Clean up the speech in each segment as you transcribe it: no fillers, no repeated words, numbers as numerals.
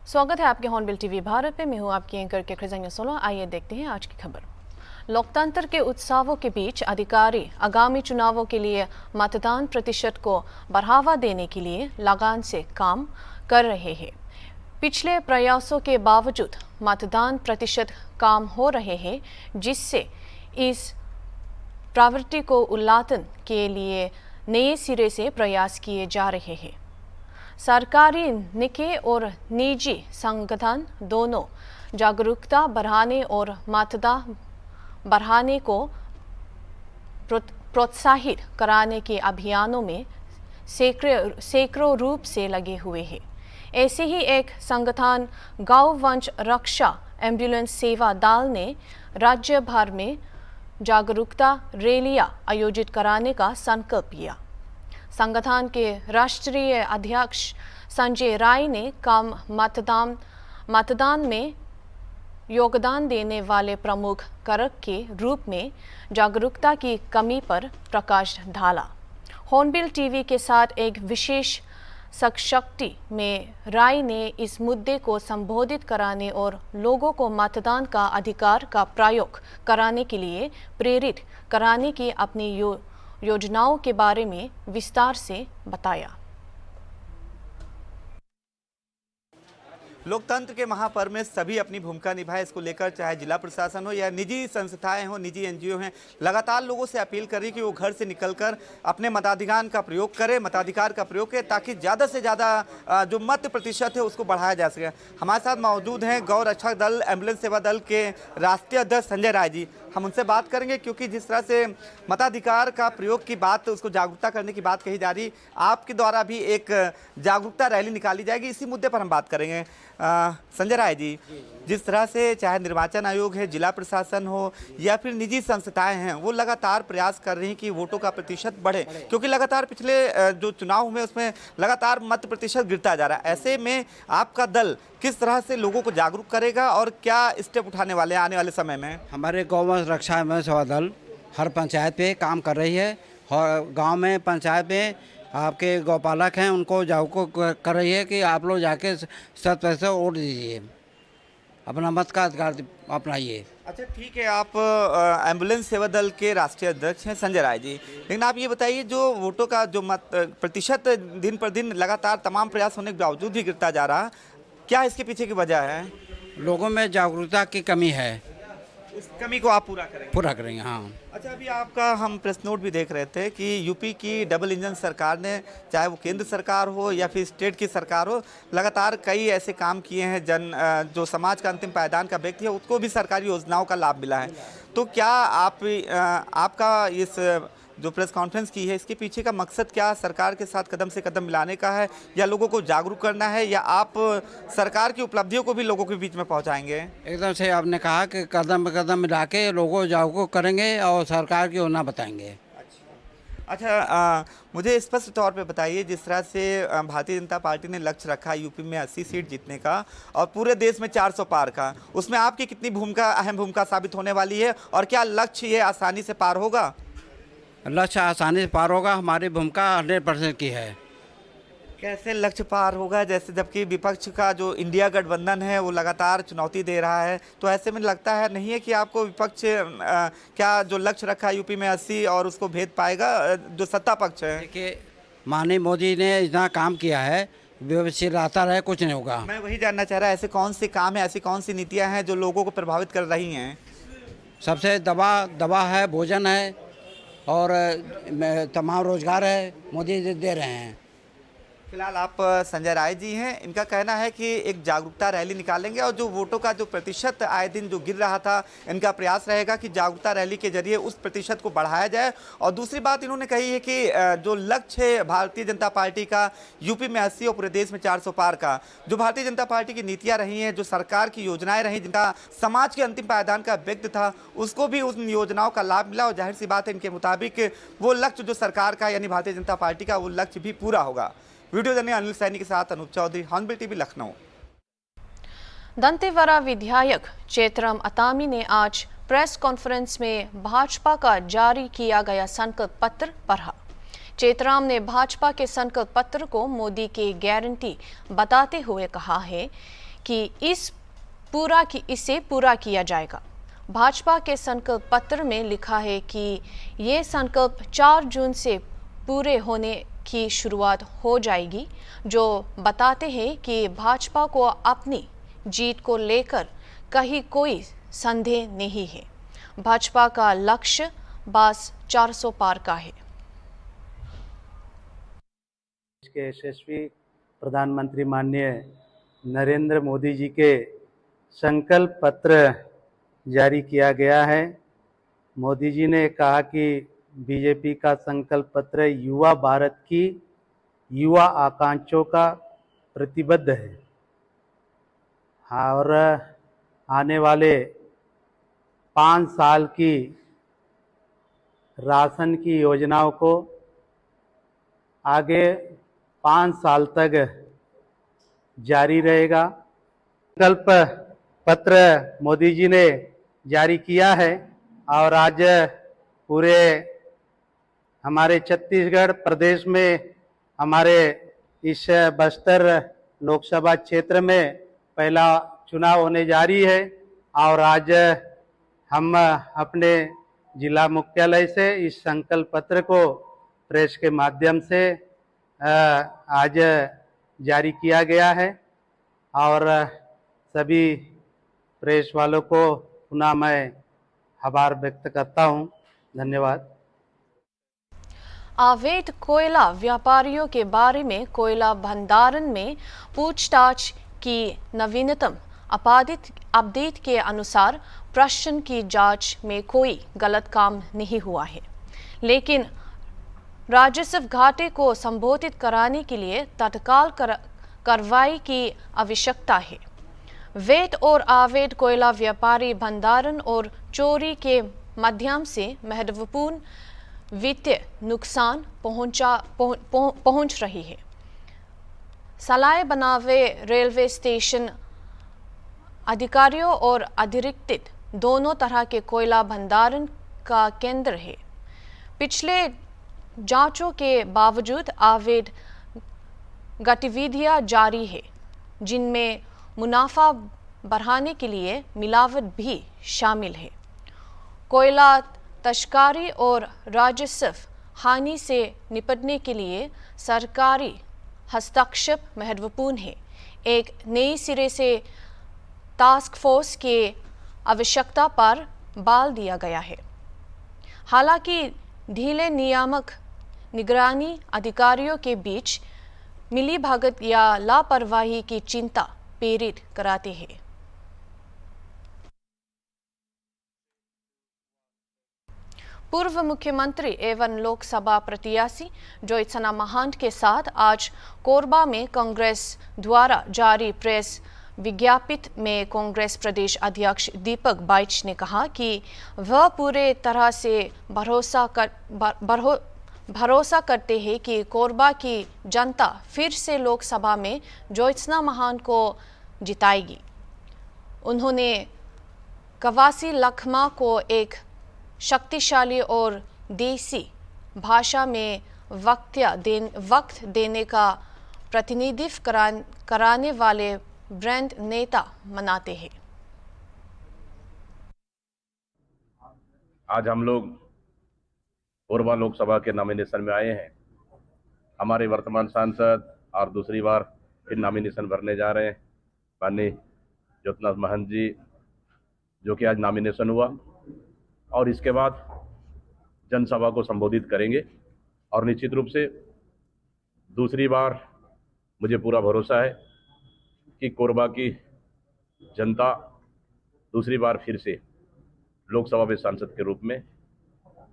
स्वागत है आपके हॉर्नबिल टीवी भारत पे। मैं हूं आपकी एंकर के खजानिया सोलो। आइए देखते हैं आज की खबर। लोकतंत्र के उत्सवों के बीच अधिकारी आगामी चुनावों के लिए मतदान प्रतिशत को बढ़ावा देने के लिए लगान से काम कर रहे हैं। पिछले प्रयासों के बावजूद मतदान प्रतिशत कम हो रहे हैं, जिससे इस प्रवृत्ति को उल्लातन के लिए नए सिरे से प्रयास किए जा रहे हैं। सरकारी निकाय और निजी संगठन दोनों जागरूकता बढ़ाने और मतदान बढ़ाने को प्रोत्साहित कराने के अभियानों में सैकड़ों रूप से लगे हुए हैं। ऐसे ही एक संगठन गौवंश रक्षा एम्बुलेंस सेवा दल ने राज्य भर में जागरूकता रैलियां आयोजित कराने का संकल्प लिया। संगठन के राष्ट्रीय अध्यक्ष संजय राय ने कम मतदान में योगदान देने वाले प्रमुख कारक के रूप में जागरूकता की कमी पर प्रकाश डाला। हॉर्नबिल टीवी के साथ एक विशेष साक्षात्कार में राय ने इस मुद्दे को संबोधित कराने और लोगों को मतदान का अधिकार का प्रयोग कराने के लिए प्रेरित कराने की अपनी योजनाओं के बारे में विस्तार से बताया। लोकतंत्र के महापर्व में सभी अपनी भूमिका निभाए, इसको लेकर चाहे जिला प्रशासन हो या निजी संस्थाएं हो, निजी एनजीओ हैं, लगातार लोगों से अपील कर रही कि वो घर से निकलकर अपने मताधिकार का प्रयोग करें, ताकि ज़्यादा से ज़्यादा जो मत प्रतिशत है उसको बढ़ाया जा सके। हमारे साथ मौजूद हैं गौ रक्षक दल एम्बुलेंस सेवा दल के राष्ट्रीय अध्यक्ष संजय राय जी। हम उनसे बात करेंगे क्योंकि जिस तरह से मताधिकार का प्रयोग की बात, उसको जागरूकता करने की बात कही जा रही, आपके द्वारा भी एक जागरूकता रैली निकाली जाएगी, इसी मुद्दे पर हम बात करेंगे। संजय राय जी, जिस तरह से चाहे निर्वाचन आयोग है, जिला प्रशासन हो या फिर निजी संस्थाएं हैं, वो लगातार प्रयास कर रही हैं कि वोटों का प्रतिशत बढ़े, क्योंकि लगातार पिछले जो चुनाव हुए उसमें लगातार मत प्रतिशत गिरता जा रहा है। ऐसे में आपका दल किस तरह से लोगों को जागरूक करेगा और क्या स्टेप उठाने वाले हैं आने वाले समय में? हमारे गौवंश रक्षा एवं सेवा दल हर पंचायत पे काम कर रही है और गांव में पंचायत में आपके गौपालक हैं उनको जागरूक कर रही है कि आप लोग जाके 100% वोट दीजिए, अपना मत का अधिकार अपनाइए। अच्छा, ठीक है, आप एम्बुलेंस सेवा दल के राष्ट्रीय अध्यक्ष हैं संजय राय जी, लेकिन आप ये बताइए, जो वोटों का जो मत प्रतिशत दिन पर दिन लगातार तमाम प्रयास होने के बावजूद भी गिरता जा रहा, क्या इसके पीछे की वजह है? लोगों में जागरूकता की कमी है, उस कमी को आप पूरा करेंगे? हाँ। अच्छा, अभी आपका हम प्रेस नोट भी देख रहे थे कि यूपी की डबल इंजन सरकार ने, चाहे वो केंद्र सरकार हो या फिर स्टेट की सरकार हो, लगातार कई ऐसे काम किए हैं जो समाज का अंतिम पायदान का व्यक्ति है उसको भी सरकारी योजनाओं का लाभ मिला है। तो क्या आपका इस जो प्रेस कॉन्फ्रेंस की है, इसके पीछे का मकसद क्या, सरकार के साथ कदम से कदम मिलाने का है या लोगों को जागरूक करना है, या आप सरकार की उपलब्धियों को भी लोगों के बीच में पहुंचाएंगे? एकदम से आपने कहा कि कदम कदम मिला के लोगों को जागरूक करेंगे और सरकार की योजना बताएंगे। अच्छा, मुझे स्पष्ट तौर पे बताइए, जिस तरह से भारतीय जनता पार्टी ने लक्ष्य रखा यूपी में 80 सीट जीतने का और पूरे देश में 400 पार का, उसमें आपकी कितनी अहम भूमिका साबित होने वाली है और क्या लक्ष्य ये आसानी से पार होगा? लक्ष्य आसानी से पार होगा, हमारी भूमिका 100% की है। कैसे लक्ष्य पार होगा? जैसे जबकि विपक्ष का जो इंडिया गठबंधन है वो लगातार चुनौती दे रहा है, तो ऐसे में लगता है नहीं है कि आपको विपक्ष क्या जो लक्ष्य रखा है यूपी में 80 और उसको भेद पाएगा जो सत्ता पक्ष है? देखिए, माननीय मोदी ने इतना काम किया है, व्यवस्थित रहता रहे, कुछ नहीं होगा। मैं वही जानना चाह रहा, ऐसे कौन से काम है, ऐसी कौन सी नीतियाँ हैं जो लोगों को प्रभावित कर रही हैं? सबसे दवा है, भोजन है और तमाम रोजगार है, मोदी जी दे रहे हैं। फिलहाल आप संजय राय जी हैं, इनका कहना है कि एक जागरूकता रैली निकालेंगे और जो वोटों का जो प्रतिशत आए दिन जो गिर रहा था, इनका प्रयास रहेगा कि जागरूकता रैली के जरिए उस प्रतिशत को बढ़ाया जाए। और दूसरी बात इन्होंने कही है कि जो लक्ष्य है भारतीय जनता पार्टी का यूपी में 80 और पूरे देश में 400 पार का, जो भारतीय जनता पार्टी की नीतियाँ रही हैं, जो सरकार की योजनाएँ रहीं, जिनका समाज के अंतिम पायदान का व्यक्ति था, उसको भी उन योजनाओं का लाभ मिला और जाहिर सी बात है इनके मुताबिक वो लक्ष्य जो सरकार का यानी भारतीय जनता पार्टी का, वो लक्ष्य भी पूरा होगा। वीडियो जर्नलिस्ट अनिल सैनी के साथ अनूप चौधरी, हॉर्नबिल टीवी, लखनऊ। दंतेवाड़ा विधायक चेतराम अतामी ने आज प्रेस कॉन्फ्रेंस में भाजपा का जारी किया गया संकल्प पत्र पढ़ा। चेतराम ने भाजपा के संकल्प पत्र को मोदी की गारंटी बताते हुए कहा है कि इसे पूरा किया जाएगा। भाजपा के संकल्प पत्र में लिखा है कि ये संकल्प 4 जून से पूरे होने की शुरुआत हो जाएगी, जो बताते हैं कि भाजपा को अपनी जीत को लेकर कहीं कोई संदेह नहीं है। भाजपा का लक्ष्य बस 400 पार का है। देश के यशस्वी प्रधानमंत्री माननीय नरेंद्र मोदी जी के संकल्प पत्र जारी किया गया है। मोदी जी ने कहा कि बीजेपी का संकल्प पत्र युवा भारत की युवा आकांक्षाओं का प्रतिबद्ध है और आने वाले 5 साल की राशन की योजनाओं को आगे 5 साल तक जारी रहेगा। संकल्प पत्र मोदी जी ने जारी किया है और आज पूरे हमारे छत्तीसगढ़ प्रदेश में हमारे इस बस्तर लोकसभा क्षेत्र में पहला चुनाव होने जा रही है और आज हम अपने जिला मुख्यालय से इस संकल्प पत्र को प्रेस के माध्यम से आज जारी किया गया है और सभी प्रेस वालों को पुनः मैं आभार व्यक्त करता हूं। धन्यवाद। अवैध कोयला व्यापारियों के बारे में कोयला भंडारण में पूछताछ की नवीनतम अपडेट के अनुसार प्रश्न की जांच में कोई गलत काम नहीं हुआ है, लेकिन राजस्व घाटे को संबोधित कराने के लिए तत्काल कार्रवाई की आवश्यकता है। वैध और अवैध कोयला व्यापारी भंडारण और चोरी के माध्यम से महत्वपूर्ण वित्तीय नुकसान पहुंच रही है। सलाई बनावे रेलवे स्टेशन अधिकारियों और अतिरिक्त दोनों तरह के कोयला भंडारण का केंद्र है। पिछले जांचों के बावजूद अवैध गतिविधियां जारी है, जिनमें मुनाफा बढ़ाने के लिए मिलावट भी शामिल है। कोयला तस्करी और राजस्व हानि से निपटने के लिए सरकारी हस्तक्षेप महत्वपूर्ण है। एक नई सिरे से टास्क फोर्स की आवश्यकता पर बल दिया गया है। हालांकि ढीले नियामक निगरानी अधिकारियों के बीच मिलीभगत या लापरवाही की चिंता प्रेरित कराती है। पूर्व मुख्यमंत्री एवं लोकसभा प्रत्याशी ज्योत्सना महंत के साथ आज कोरबा में कांग्रेस द्वारा जारी प्रेस विज्ञप्ति में कांग्रेस प्रदेश अध्यक्ष दीपक बैज ने कहा कि वह पूरे तरह से भरोसा करते हैं कि कोरबा की जनता फिर से लोकसभा में ज्योत्सना महंत को जिताएगी। उन्होंने कवासी लखमा को एक शक्तिशाली और देसी भाषा में वक्त देने का प्रतिनिधित्व कराने वाले ब्रांड नेता मनाते हैं। आज हम लोग कोरबा लोकसभा के नॉमिनेशन में आए हैं। हमारे वर्तमान सांसद और दूसरी बार फिर नॉमिनेशन भरने जा रहे हैं माननीय ज्योत्सना महंत जी, जो कि आज नॉमिनेशन हुआ और इसके बाद जनसभा को संबोधित करेंगे और निश्चित रूप से दूसरी बार मुझे पूरा भरोसा है कि कोरबा की जनता दूसरी बार फिर से लोकसभा में सांसद के रूप में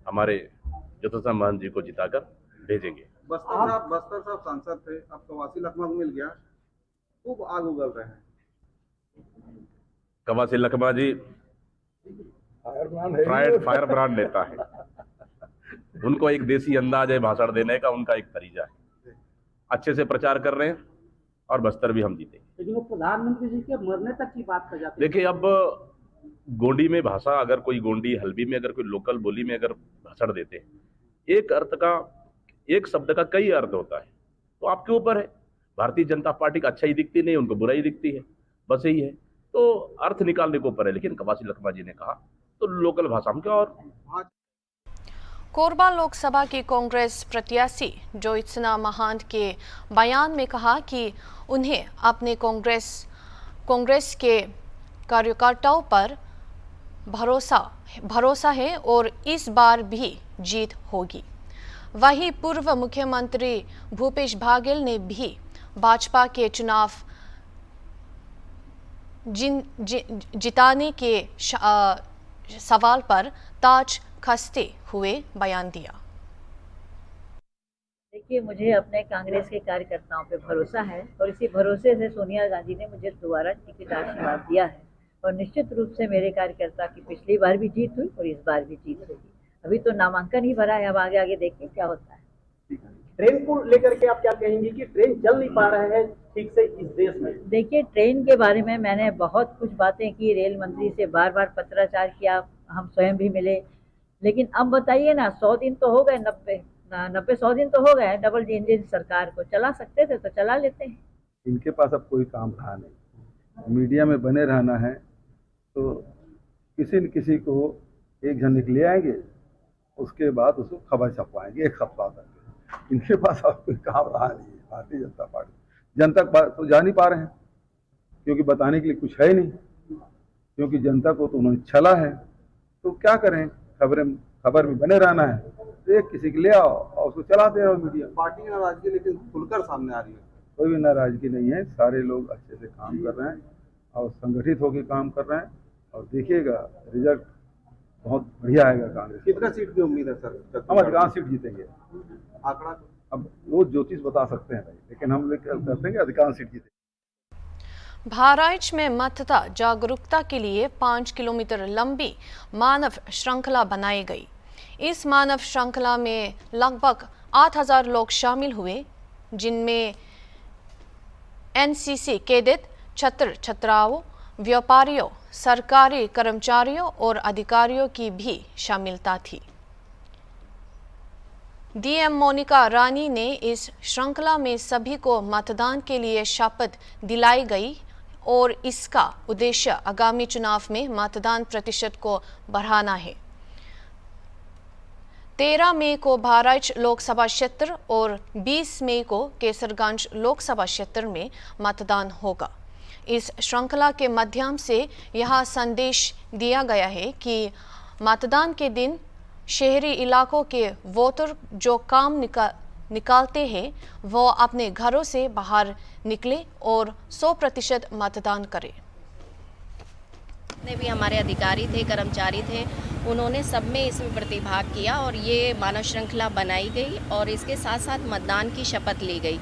हमारे ज्योत्सना महंत जी को जिताकर भेजेंगे। बस्तर साहब सांसद थे, अब कवासी लखमा को मिल गया, खूब आग उगल रहे हैं। कवासी लखमा जी फायर ब्रांड नेता है। उनको एक देसी अंदाज है भाषण देने का, उनका एक तरीका है। अच्छे से प्रचार कर रहे हैं और बस्तर भी हम जीतेंगे। लेकिन वो प्रधानमंत्री जी के मरने तक की बात कर जाते हैं। देखिए, अब गोंडी में भाषा, अगर कोई गोंडी हल्बी में अगर कोई लोकल बोली में अगर भाषण देते हैं, एक अर्थ का, एक शब्द का कई अर्थ होता है, तो आपके ऊपर है। भारतीय जनता पार्टी का अच्छा ही दिखती नहीं, उनको बुराई दिखती है। बस यही है। तो अर्थ निकालने को ऊपर है, लेकिन कवासी लखमा जी ने कहा तो लोकल भाषा में क्या। और कोरबा लोकसभा की कांग्रेस प्रत्याशी ज्योत्सना महंत के बयान में कहा कि उन्हें अपने कांग्रेस के कार्यकर्ताओं पर भरोसा है और इस बार भी जीत होगी। वहीं पूर्व मुख्यमंत्री भूपेश बघेल ने भी भाजपा के चुनाव जिताने के सवाल पर ताज कसते हुए बयान दिया। देखिए, मुझे अपने कांग्रेस के कार्यकर्ताओं पे भरोसा है और इसी भरोसे से सोनिया गांधी ने मुझे दोबारा टिकट आशीर्वाद दिया है और निश्चित रूप से मेरे कार्यकर्ता की पिछली बार भी जीत हुई और इस बार भी जीत होगी। अभी तो नामांकन ही भरा है, अब आगे देखिए क्या होता है। ट्रेन को लेकर के आप क्या कहेंगे कि ट्रेन चल नहीं पा रहा है ठीक से इस देश में? देखिए, ट्रेन के बारे में मैंने बहुत कुछ बातें की, रेल मंत्री से बार बार पत्राचार किया, हम स्वयं भी मिले, लेकिन अब बताइए ना, 100 दिन तो हो गए, 90-100 दिन तो हो गए डबल इंजन सरकार को। चला सकते थे तो चला लेते हैं। इनके पास अब कोई काम रहा नहीं, मीडिया में बने रहना है, तो किसी न किसी को एक झंडे ले आएंगे, उसके बाद उसको खबर छपवाएंगे एक हफ्ता तक। इनके पास अब कोई काम रहा नहीं है। भारतीय जनता पार्टी जनता तो जा नहीं पा रहे हैं, क्योंकि बताने के लिए कुछ है नहीं, क्योंकि जनता को तो उन्होंने छला है। तो क्या करें, खबर में बने रहना है, तो एक किसी के ले आओ और उसको चलाते रहो मीडिया। पार्टी की नाराजगी लेकिन खुलकर सामने आ रही है। कोई भी नाराजगी नहीं है, सारे लोग अच्छे से काम कर रहे हैं और संगठित होकर काम कर रहे हैं, और देखिएगा रिजल्ट बहुत बढ़िया आएगा। कांग्रेस कितना सीट की उम्मीद है सर? हम अधिकांश सीट जीतेंगे। आंकड़ा अब वो ज्योतिष बता सकते हैं भाई, लेकिन हम लोग कहते हैं कि अधिकांश सीट जीतेंगे। बहराइच में मतदाता जागरूकता के लिए 5 किलोमीटर लंबी मानव श्रृंखला बनाई गई। इस मानव श्रृंखला में लगभग 8000 लोग शामिल हुए, जिनमें एनसीसी कैडेट, छात्र छात्राओं, व्यापारियों, सरकारी कर्मचारियों और अधिकारियों की भी शामिलता थी। डीएम मोनिका रानी ने इस श्रृंखला में सभी को मतदान के लिए शपथ दिलाई गई और इसका उद्देश्य आगामी चुनाव में मतदान प्रतिशत को बढ़ाना है। 13 मई को बहराइच लोकसभा क्षेत्र और 20 मई को केसरगंज लोकसभा क्षेत्र में मतदान होगा। इस श्रृंखला के माध्यम से यह संदेश दिया गया है कि मतदान के दिन शहरी इलाकों के वोटर जो काम निकालते हैं वो अपने घरों से बाहर निकले और 100% मतदान करें। जितने भी हमारे अधिकारी थे, कर्मचारी थे, उन्होंने सब में इसमें प्रतिभाग किया और ये मानव श्रृंखला बनाई गई और इसके साथ साथ मतदान की शपथ ली गई।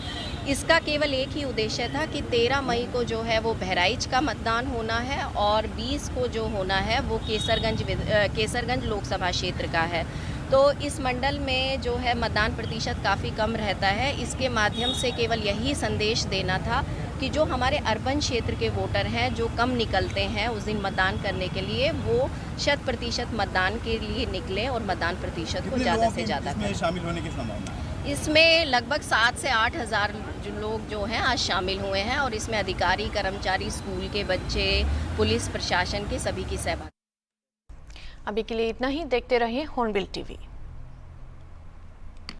इसका केवल एक ही उद्देश्य था कि 13 मई को जो है वो बहराइच का मतदान होना है और 20 को जो होना है वो केसरगंज लोकसभा क्षेत्र का है। तो इस मंडल में जो है मतदान प्रतिशत काफ़ी कम रहता है। इसके माध्यम से केवल यही संदेश देना था कि जो हमारे अर्बन क्षेत्र के वोटर हैं जो कम निकलते हैं उस दिन मतदान करने के लिए, वो 100% मतदान के लिए निकलें और मतदान प्रतिशत को ज़्यादा से ज़्यादा करें। शामिल होने की संभावना है? इसमें लगभग 7 से 8 हज़ार लोग जो हैं आज शामिल हुए हैं और इसमें अधिकारी, कर्मचारी, स्कूल के बच्चे, पुलिस प्रशासन के सभी की सहभागिता। अभी के लिए इतना ही। देखते रहिए हॉर्नबिल टीवी।